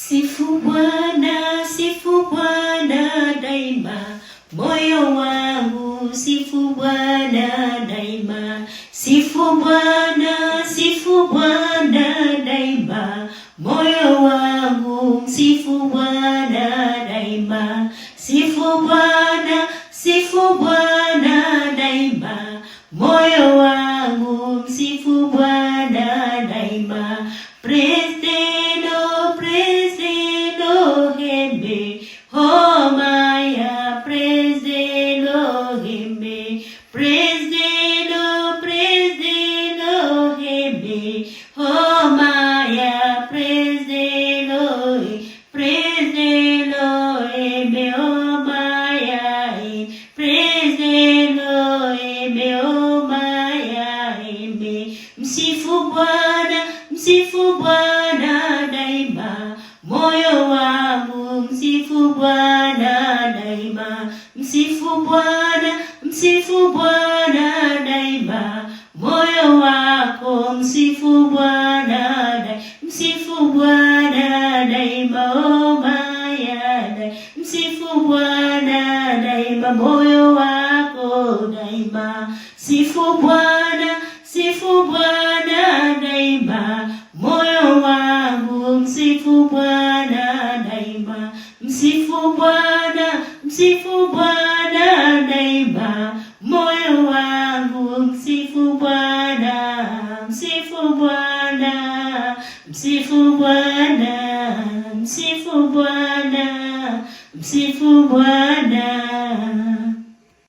Sifu Bwana daima, moyo wangu sifu Bwana daima. Sifu Bwana daima, moyo wangu sifu Bwana daima. Sifu Bwana daima, moyo wangu sifu Bwana daima. Praise the Lord, himbe, oh my, praise the Lord, himbe, praise the Lord, himbe, oh my, praise the Lord, himbe, oh my, praise the Lord, himbe, oh my, himbe. Msifu Bwana daima, moyo wangu msifu Bwana daima. Msifu Bwana daima, moyo wako msifu Bwana daima. Msifu Bwana daima, oh my, msifu Bwana daima, moyo wako daima. Sifu Bwana